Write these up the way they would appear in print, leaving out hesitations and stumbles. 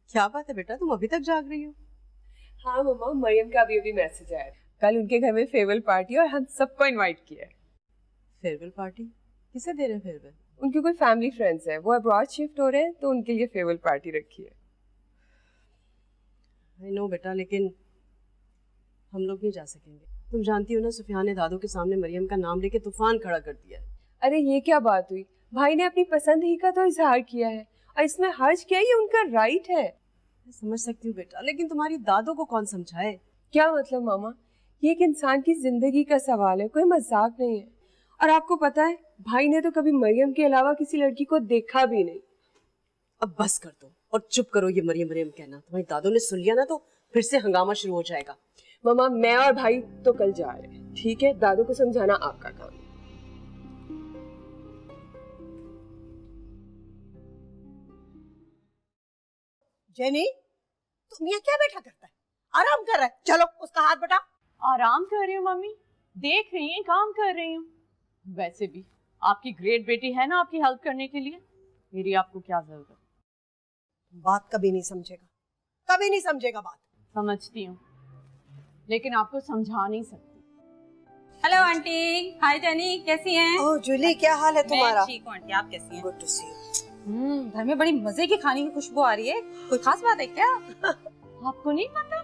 क्या बात है बेटा, तुम अभी तक जाग रही हो? हाँ मम्मा, मरियम का अभी मैसेज आया। कल उनके घर में फेयरवेल पार्टी और हम सबको इनवाइट किया है। Farewell party? किसे दे रहे हैं फेयरवेल? उनके कोई फैमिली फ्रेंड्स हैं, वो अब्रॉड शिफ्ट हो रहे हैं तो उनके लिए फेयरवेल पार्टी रखी है। आई नो बेटा, लेकिन हम लोग नहीं जा सकेंगे। तुम जानती हो ना, सुफियान ने दादू के सामने मरियम का नाम लेके तूफान खड़ा कर दिया है। अरे ये क्या बात हुई? भाई ने अपनी पसंद ही का तो इजहार किया है और इसमें हर्ज क्या, ये उनका राइट है। मैं समझ सकती हूँ बेटा, लेकिन तुम्हारी दादू को कौन समझाए? क्या मतलब मामा, ये एक इंसान की जिंदगी का सवाल है, कोई मजाक नहीं है। और आपको पता है, भाई ने तो कभी मरियम के अलावा किसी लड़की को देखा भी नहीं। अब बस कर दो और चुप करो ये मरियम मरियम कहना। तुम्हारी दादू ने सुन लिया ना तो फिर से हंगामा शुरू हो जाएगा। मामा, मैं और भाई तो कल जा रहे हैं, ठीक है? दादू को समझाना आपका काम है। जेनी, तुम यहाँ क्या बैठा करता है? आराम कर रहा है, चलो उसका हाथ बटा। आराम कर रही हूँ मम्मी, देख रही हैं काम कर रही हूँ। वैसे भी आपकी ग्रेट बेटी है ना आपकी हेल्प करने के लिए, मेरी आपको क्या जरूरत? बात कभी नहीं समझेगा, कभी नहीं समझेगा बात। समझती हूँ लेकिन आपको समझा नहीं सकती। Hello aunty. हाय जेनी, कैसी हैं? ओह जूली, क्या हाल है तुम्हारा? मैं ठीक हूँ आंटी, आप कैसी हैं? Good to see you. घर में बड़ी मजे की खाने की खुशबू आ रही है, कोई खास बात है क्या? आपको नहीं पता,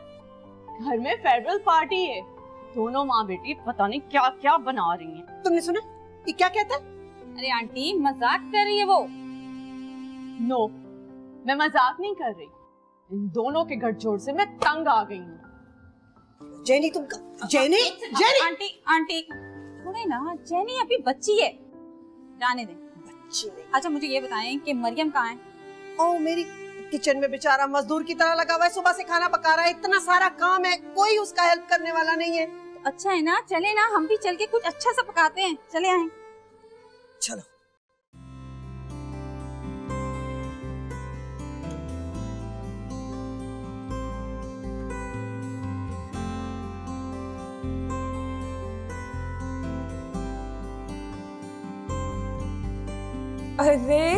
घर में फेयरवेल पार्टी है, दोनों माँ बेटी पता नहीं क्या क्या बना रही हैं। तुमने सुना ये क्या कहता है? अरे आंटी मजाक कर रही है वो। नो, मैं मजाक नहीं कर रही, इन दोनों के गठजोड़ से मैं तंग आ गई हूँ। Jenny jenny jenny aunty aunty थोड़े ना, जेनी अभी बच्ची है, जाने दें। बच्ची नहीं। अच्छा मुझे ये बताएं कि मरियम कहाँ है? ओह मेरी किचन में बेचारा मजदूर की तरह लगा हुआ है, सुबह से खाना पका रहा है, इतना सारा काम है, कोई उसका हेल्प करने वाला नहीं है। तो अच्छा है ना, चले ना हम भी चल के कुछ अच्छा सा पकाते हैं, चले आए। चलो। अरे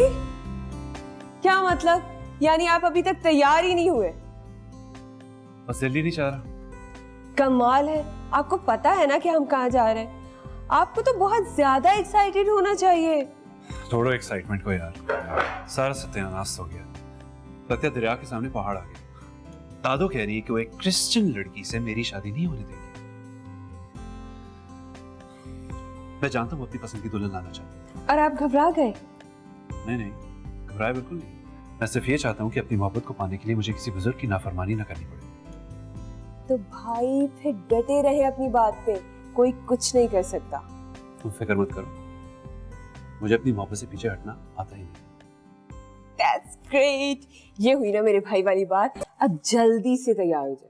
क्या मतलब, यानी आप अभी तक तैयार ही नहीं हुए? बस जल्दी नहीं चाह रहा। कमाल है, आपको पता है ना कि हम कहाँ जा रहे हैं। आपको तो बहुत ज्यादा एक्साइटेड होना चाहिए। छोड़ो एक्साइटमेंट को यार, सारा सत्यानाश हो गया। सत्या दरिया के सामने पहाड़ आ गया। दादू कह रही है कि वो एक क्रिश्चियन लड़की से मेरी शादी नहीं होने देंगे। मैं जानता हूँ अपनी पसंद की दुल्हन लाना चाहती हूँ। और आप घबरा गए? नहीं, घबराए बिल्कुल नहीं। मैं सिर्फ ये चाहता हूँ कि अपनी मोहब्बत को पाने के लिए मुझे किसी बुजुर्ग की नाफरमानी ना करनी पड़े। तो भाई फिर डटे रहे अपनी बात पे, कोई कुछ नहीं कर सकता। तुम फिक्र मत करो, मुझे अपनी मोहब्बत से पीछे हटना आता ही नहीं। That's great। ये हुई ना मेरे भाई वाली बात, अब जल्दी से तैयार हो जाए।